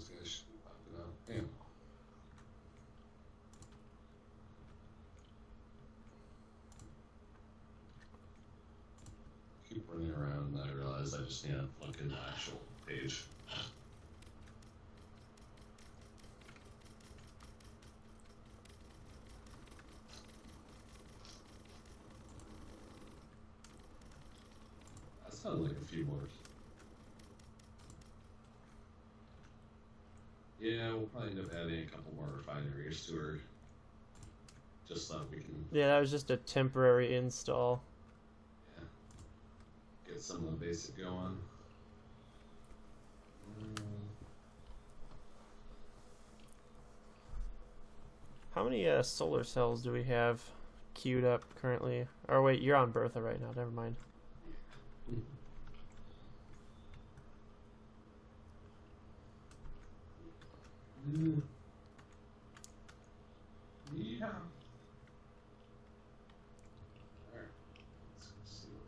those guys should be popping out. Damn. Keep running around and I realize I just need to look in the actual page. That sounds like a few more. Yeah, we'll probably end up adding a couple more refineries to her. Just so we can... Yeah, that was just a temporary install. Yeah. Get some of the basic going. How many solar cells do we have queued up currently? Or wait, you're on Bertha right now, never mind. Yeah. Alright. Let's see what...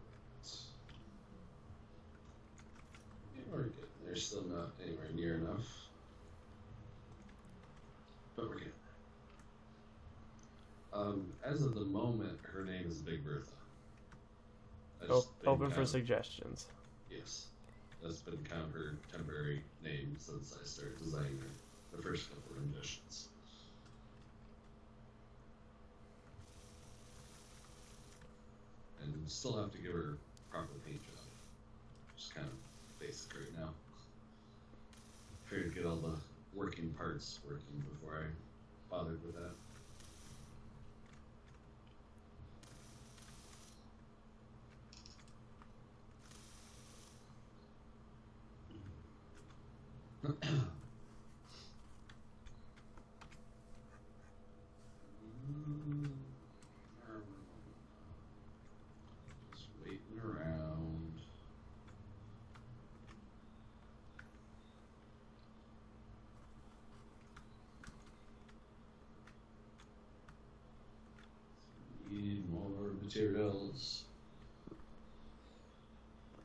Yeah, we're good. They're still not anywhere near enough. But we're good. As of the moment, her name is Big Bertha. Open for suggestions. Yes. That's been kind of her temporary name since I started designing the first couple of renditions. And still have to give her proper paint job. Just kind of basic right now. Trying to get all the working parts working before I bothered with that. Just waiting around. Need more materials.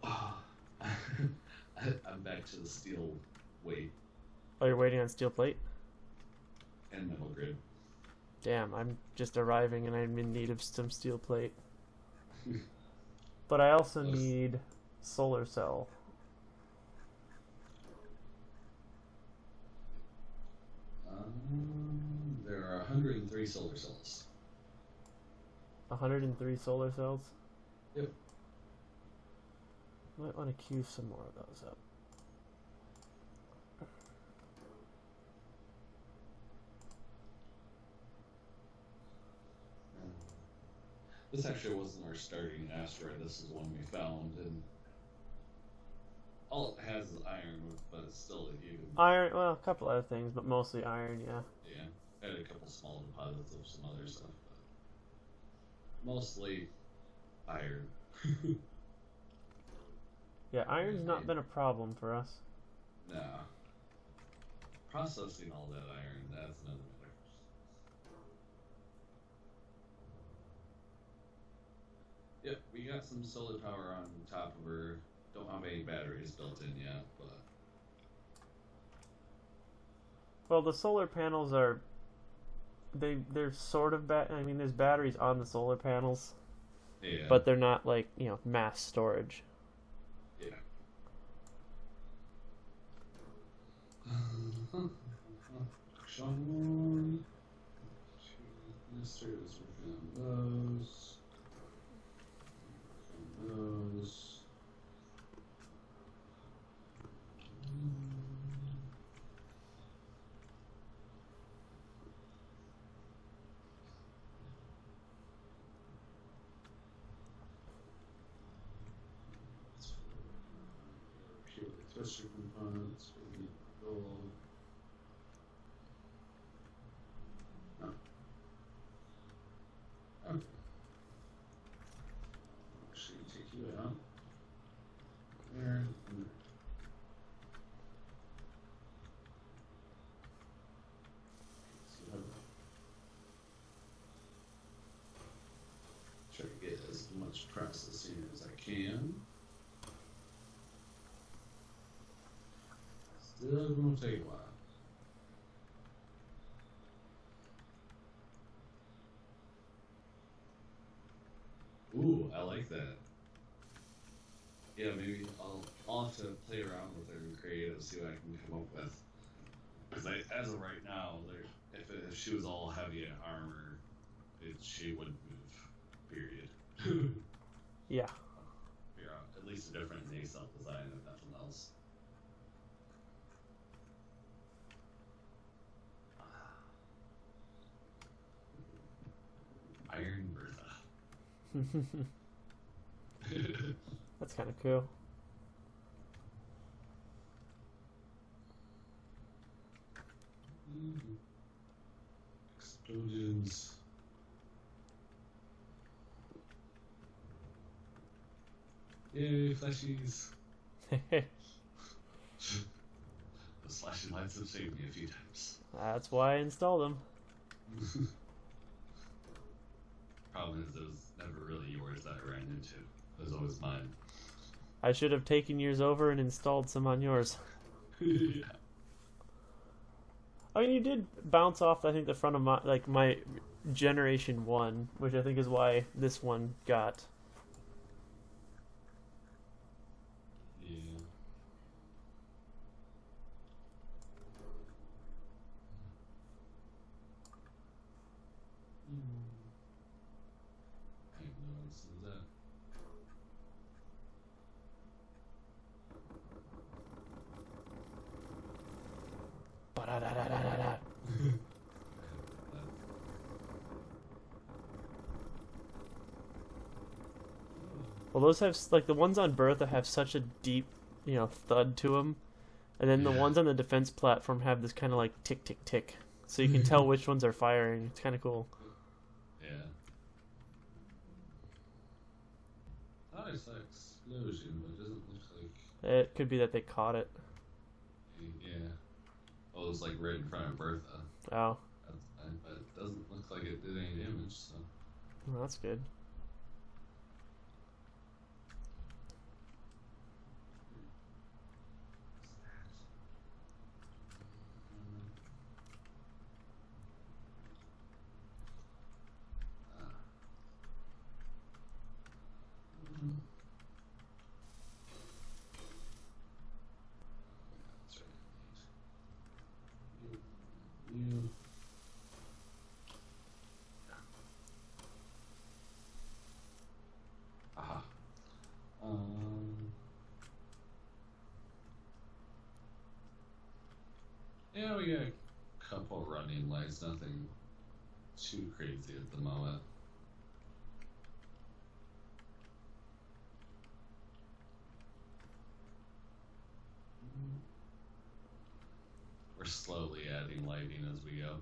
I'm back to the steel weight. Oh, you're waiting on steel plate? And metal grid. Damn, I'm just arriving and I'm in need of some steel plate. But I also need solar cell. There are 103 solar cells. 103 solar cells? Yep. Might want to queue some more of those up. This actually wasn't our starting asteroid. This is one we found, and all it has is iron, but it's still a huge. Iron, well, a couple other things, but mostly iron, yeah. Yeah, had a couple small deposits of some other stuff, but mostly iron. Yeah, iron's not been a problem for us. Nah. Processing all that iron, that's another matter. Yep, we got some solar power on top of her. Don't have any batteries built in yet, but... Well, the solar panels are... They're sort of... I mean, there's batteries on the solar panels. Yeah. But they're not, like, you know, mass storage. Yeah. Sean, Mr. is working on those. Those. Thruster components, we need gold. No. Okay. Actually, take you out. There and there. Try to get as much processing as I can. Still gonna take a while. Yeah, maybe I'll have to play around with her and creative, see what I can come up with. Because as of right now, if she was all heavy in armor, she wouldn't move. Period. Yeah. Figure out at least a different nacelle design, if nothing else. Iron Bertha. That's kind of cool. Explosions. Yay, flashies. That's Those flashing lights have saved me a few times. why I installed them. Problem is, it was never really yours that I ran into. It was always mine. I should have taken yours over and installed some on yours. Yeah. I mean, you did bounce off, I think, the front of my Generation 1, which I think is why this one got. Yeah. I have no answer to that. Ba-da-da-da-da-da-da. Well, those have, like, the ones on Bertha have such a deep, thud to them. And then the Yeah. ones on the defense platform have this kind of, like, tick, tick, tick. So you can tell which ones are firing. It's kind of cool. Yeah. Thought I saw explosion, but it doesn't look like. It could be that they caught it. Yeah. Oh, it was like right in front of Bertha. Oh, But it doesn't look like it did any damage, so. well, that's good. That's right. You. Aha. Yeah, we got a couple running lights, nothing too crazy at the moment. We're slowly adding lighting as we go.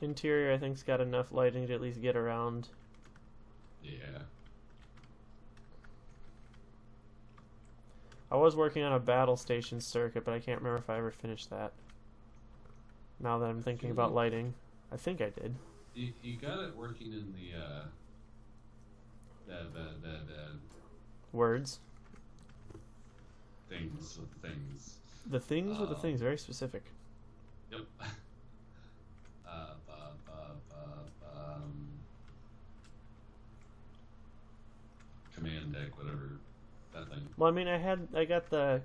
Interior, I think's got enough lighting to at least get around. Yeah. I was working on a battle station circuit, but I can't remember if I ever finished that. Now that I'm thinking about lighting, I think I did. You got it working in the Words. things with things. The things with the things, very specific. Yep. Command deck, whatever that thing. Well, I mean, I got the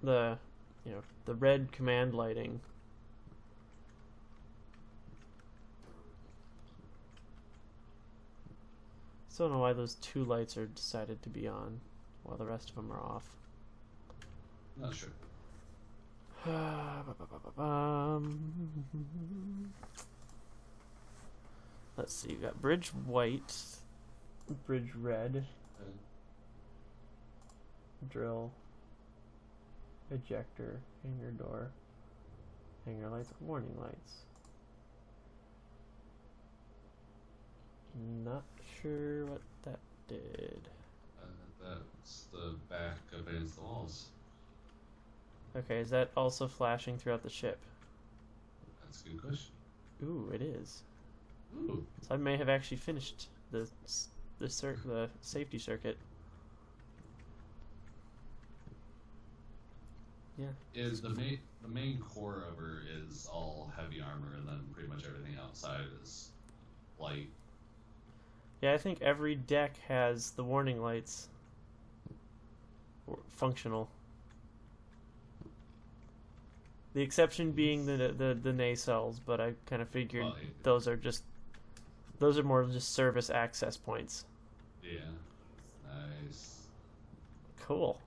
the red command lighting. Still don't know why those two lights are decided to be on while the rest of them are off. Not sure. Let's see, you got bridge white, bridge red, drill, ejector, hangar door, hangar lights, warning lights. Not sure what that did. That's the back up against the walls. Okay, is that also flashing throughout the ship? That's a good question. Ooh, it is. Ooh. So I may have actually finished the safety circuit. Yeah. Is the main core of her is all heavy armor, and then pretty much everything outside is light. Yeah, I think every deck has the warning lights functional. The exception being the nacelles, but I kind of figured Well, those are more just service access points. yeah. Nice. Cool.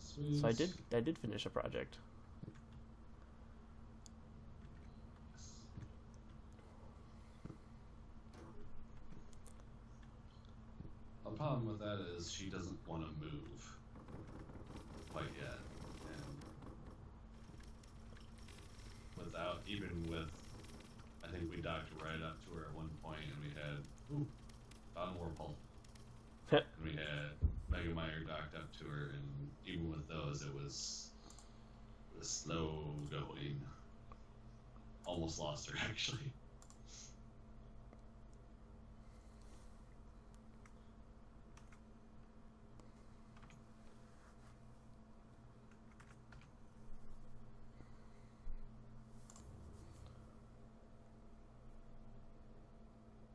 Sweet. So I did finish a project. The problem with that is she doesn't want to move quite yet, and without even with, I think we docked right up to her at one point, and we had found Warpole, and we had Megamire docked up to her, and even with those, it was slow going. Almost lost her actually.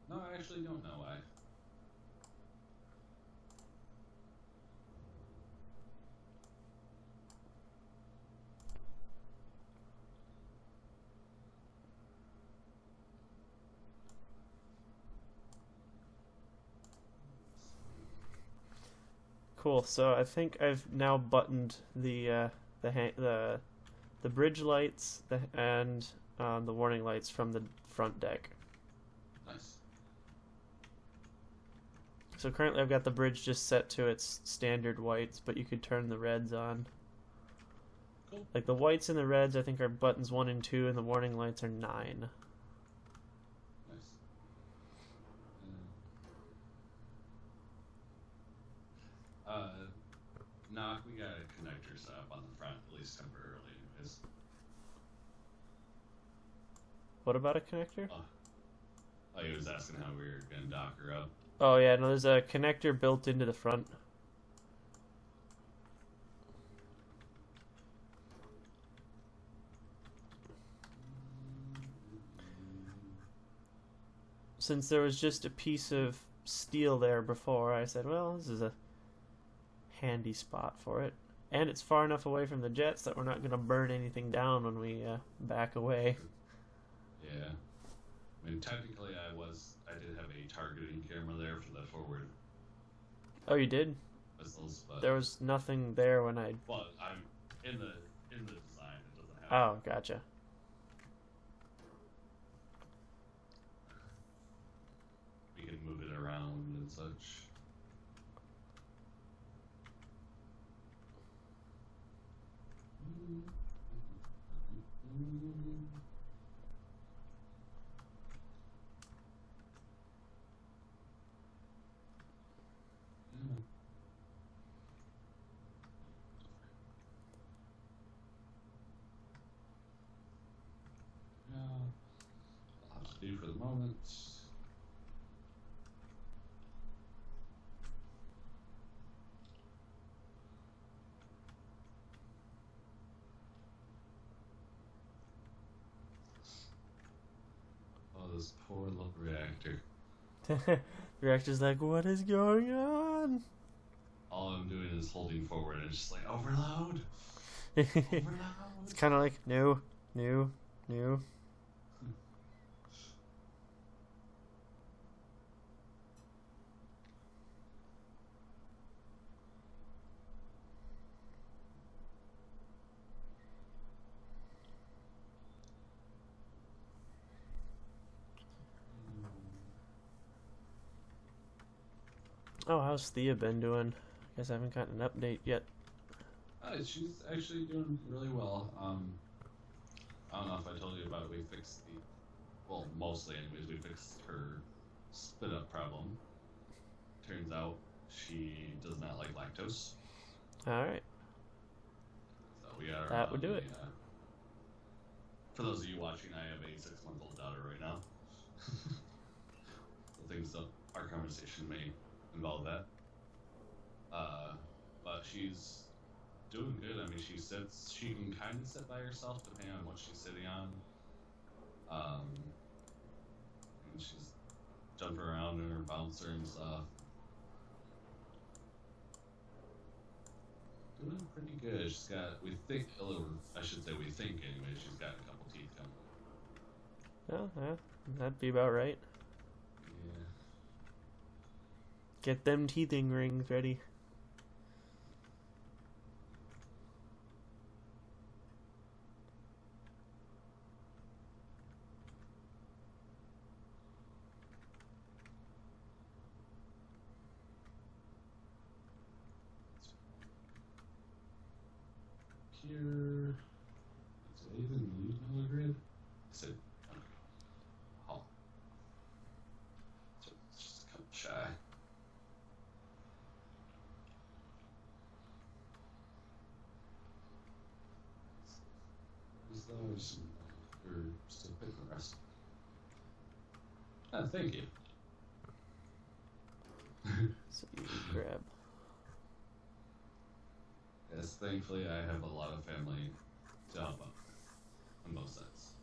No, I actually don't know why. Cool. So I think I've now buttoned the bridge lights and the warning lights from the front deck. Nice. So currently I've got the bridge just set to its standard whites, but you could turn the reds on. Cool. Like the whites and the reds, I think are buttons 1 and 2, and the warning lights are 9. Nice. Knock, we got a connector set up on the front, at least temporarily, anyways. What about a connector? Oh, he was asking how we were gonna dock her up. Oh yeah, no, there's a connector built into the front. Since there was just a piece of steel there before, I said, well, this is a handy spot for it. And it's far enough away from the jets that we're not going to burn anything down when we back away. Yeah. I mean, technically, I did have a targeting camera there for the forward Oh, you did? missiles, but There was nothing there when I... well, I'm in the design. It doesn't have. Oh, gotcha. We can move it around and such. Yeah. I'll have to do for the moment. Oh, this poor little reactor. The reactor's like, what is going on? All I'm doing is holding forward and just like, overload! It's Overload! kind of like, no, no, no. Oh, how's Thea been doing? Guess I haven't gotten an update yet. She's actually doing really well. I don't know if I told you about it. We fixed well, mostly anyways, we fixed her spit up problem. Turns out she does not like lactose. Alright. So we got her That on would do it. For those of you watching, I have a 6-month-old daughter right now. So things that our conversation may involve that. But she's doing good. I mean, she can kind of sit by herself depending on what she's sitting on. And she's jumping around in her bouncer and stuff. Doing pretty good. She's got, we think, I should say we think anyway, she's got a couple teeth coming. Oh, yeah, that'd be about right. Yeah. Get them teething rings ready. Here. Is it even used on the grid? I said, okay. Oh. So it's just a couple shy. Is those? You're still picking the rest. Ah, thank you. So you grab. Yes, thankfully I have a lot of family to help out on both sides.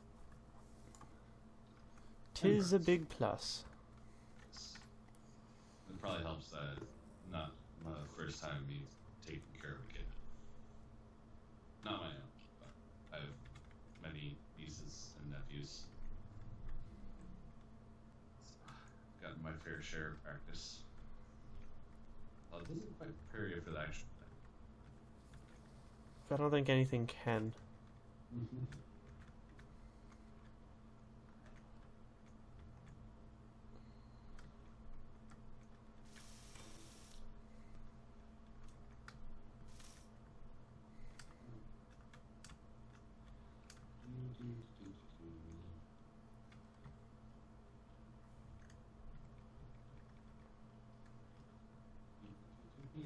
'Tis a big plus. It probably helps that not my first time me taking care of a kid. Not my own, but I have many nieces and nephews. Gotten my fair share of practice. Well, it doesn't quite prepare you for the actual thing. I don't think anything can. Mm-hmm.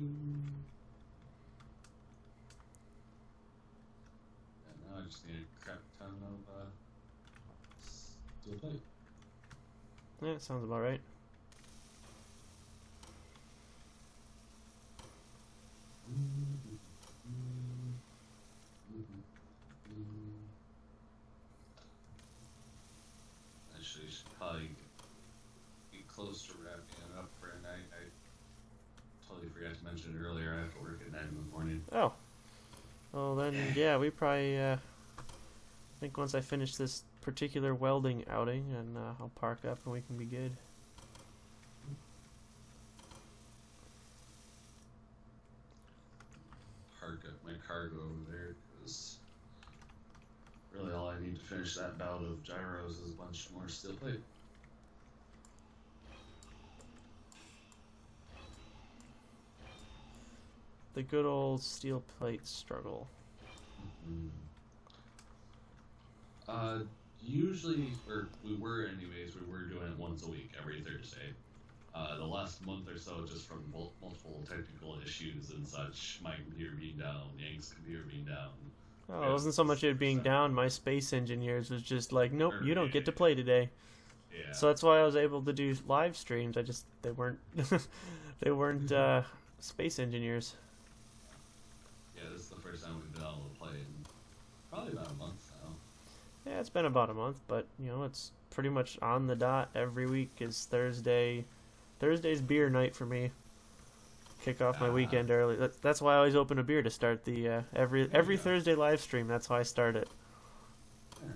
And now I just need a crap ton of steel plate. Yeah, sounds about right. Actually, you should probably get close to wrapping it up for a night. I totally forgot to mention it earlier. I have to work at 9 in the morning. Oh. Well then, yeah, we probably, I think once I finish this particular welding outing, and I'll park up and we can be good. Park up my cargo over there because really all I need to finish that bout of gyros is a bunch more steel plate. The good old steel plate struggle. Mm-hmm. Usually, or we were anyways, we were doing it once a week, every Thursday. The last month or so, just from multiple technical issues and such, my computer being down, Yank's computer being down. Oh, it wasn't so much it being down, my space engineers was just like, nope, you don't get to play today. Yeah. So that's why I was able to do live streams. They weren't, they weren't space engineers. Yeah, this is the first time we've been able to play in probably about a month now. Yeah, it's been about a month, but you know, it's pretty much on the dot. Every week is Thursday. Thursday's beer night for me. Kick off my weekend early. That's why I always open a beer to start the every Thursday live stream. That's how I start it. Yeah.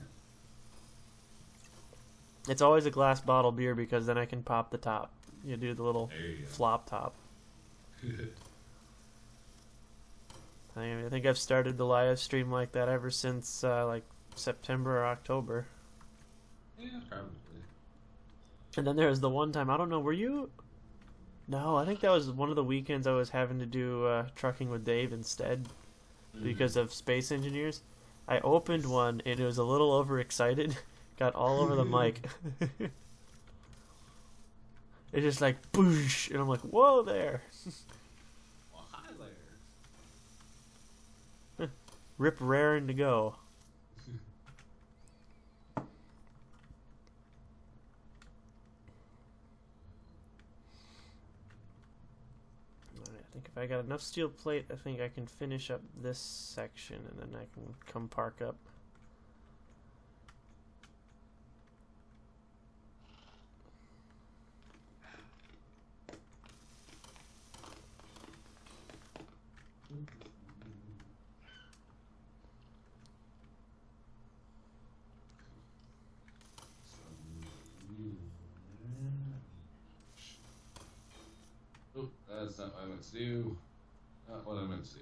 It's always a glass bottle beer because then I can pop the top. You do the little flop top. I think I've started the live stream like that ever since like September or October. Yeah, probably. And then there was the one time, I don't know, were you? No, I think that was one of the weekends I was having to do trucking with Dave instead because of space engineers. I opened one and it was a little overexcited. Got all over the mic. It's just like, boosh, and I'm like, whoa there. Well, hi there. Rip raring to go. I think if I got enough steel plate, I think I can finish up this section and then I can come park up. That's not what I meant to do. Not what I meant to do.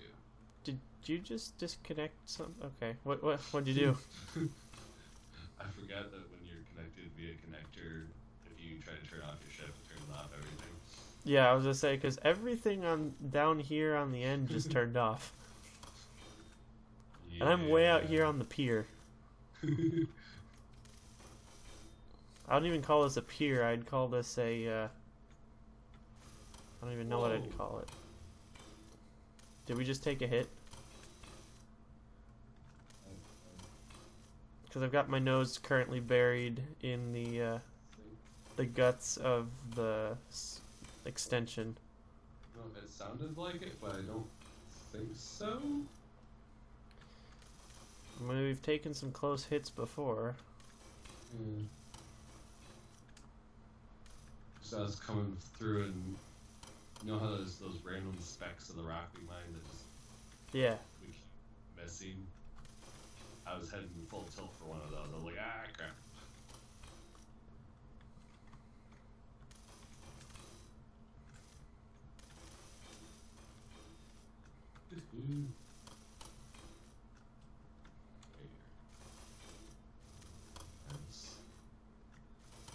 Did you just disconnect some? Okay. What'd you do? I forgot that when you're connected via connector, if you try to turn off your ship, it turns off everything. Yeah, I was gonna say because everything on down here on the end just turned off, Yeah. and I'm way out here on the pier. I don't even call this a pier. I'd call this a. I don't even know what I'd call it. Did we just take a hit? Because I've got my nose currently buried in the guts of the extension. No, it sounded like it, but I don't think so. I mean, we've taken some close hits before. Yeah. So I was coming through, and you know how there's those random specks of the rock we mined that just we keep missing? I was heading full tilt for one of those. I was like, ah, crap.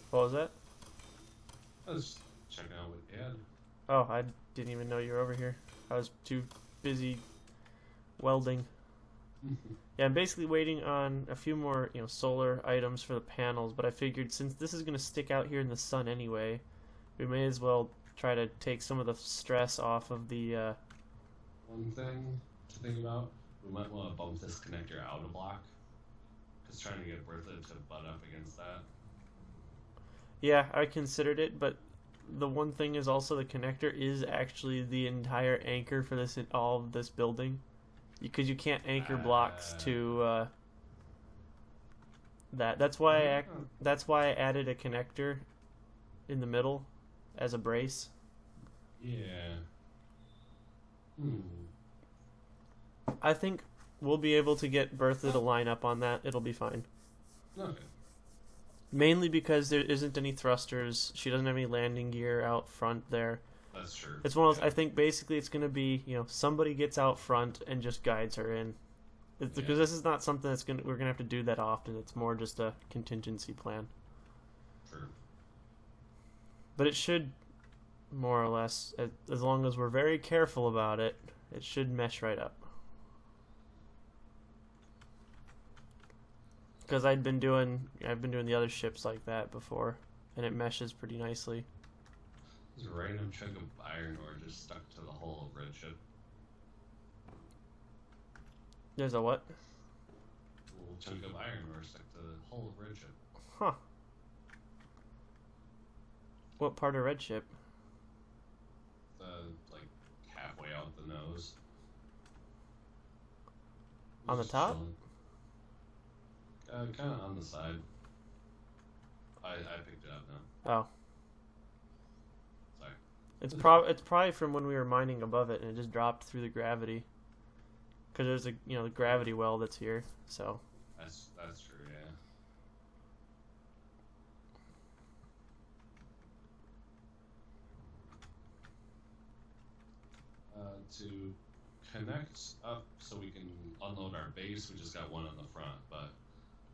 What was that? I was checking out what you had. Oh, I didn't even know you were over here. I was too busy welding. Yeah, I'm basically waiting on a few more, solar items for the panels, but I figured since this is going to stick out here in the sun anyway, we may as well try to take some of the stress off of the, One thing to think about, we might want to bump this connector out a block, because trying to get Bertha to butt up against that. Yeah, I considered it, but the one thing is also the connector is actually the entire anchor for this all of this building, because you can't anchor blocks to that. That's why I added a connector in the middle as a brace. Yeah. I think we'll be able to get Bertha to line up on that. It'll be fine. Okay. Mainly because there isn't any thrusters. She doesn't have any landing gear out front there. That's true. It's one of those, I think basically it's going to be, somebody gets out front and just guides her in. Because this is not something we're going to have to do that often. It's more just a contingency plan. True. But it should, more or less, as long as we're very careful about it, it should mesh right up. Because I've been doing the other ships like that before, and it meshes pretty nicely. There's a random chunk of iron ore just stuck to the hull of red ship. There's a what? A little chunk of iron ore stuck to the hull of red ship. Huh. What part of red ship? Like halfway out the nose. On the top? Chilling. Kind of on the side. I picked it up now. Oh. Sorry. It's probably from when we were mining above it and it just dropped through the gravity. Because there's the gravity well that's here, so. That's true, yeah. To connect up so we can unload our base, we just got one on the front, but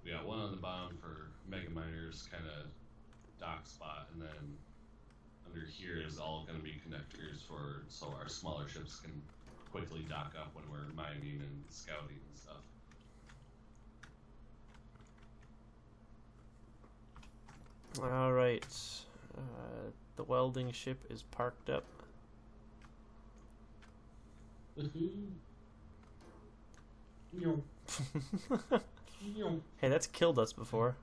we got one on the bottom for Mega Miner's kind of dock spot, and then under here is all going to be connectors so our smaller ships can quickly dock up when we're mining and scouting and stuff. All right. The welding ship is parked up. Hey, that's killed us before.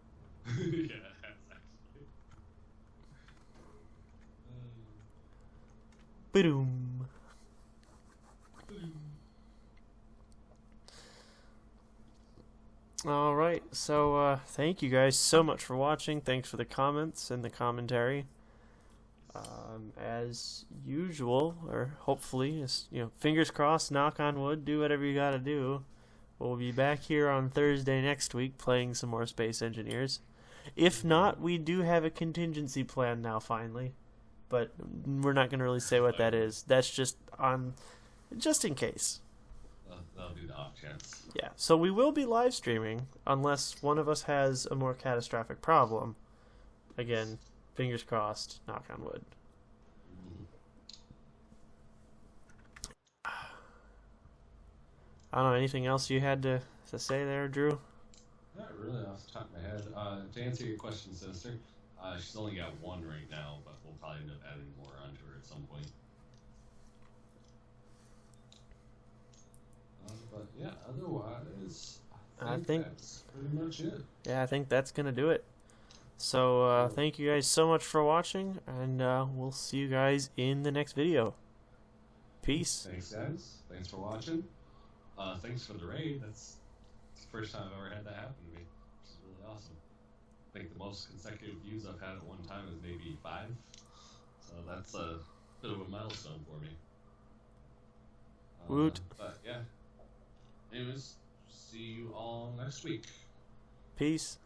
Yeah, that's actually. Boom. All right, so thank you guys so much for watching. Thanks for the comments and the commentary. As usual, or hopefully, fingers crossed, knock on wood, do whatever you gotta do. We'll be back here on Thursday next week playing some more Space Engineers. If not, we do have a contingency plan now, finally. but we're not going to really say what that is. That's just in case. That'll be the off chance. Yeah, so we will be live streaming unless one of us has a more catastrophic problem. Again, fingers crossed, knock on wood. I don't know, anything else you had to say there, Drew? Not really off the top of my head. To answer your question, sister, she's only got one right now, but we'll probably end up adding more onto her at some point. But yeah, otherwise, I think that's pretty much it. Yeah, I think that's going to do it. So thank you guys so much for watching, and we'll see you guys in the next video. Peace. Thanks, guys. Thanks for watching. Thanks for the raid. That's the first time I've ever had that happen to me, which is really awesome. I think the most consecutive views I've had at one time is maybe 5. So that's a bit of a milestone for me. Woot. But yeah. Anyways, see you all next week. Peace.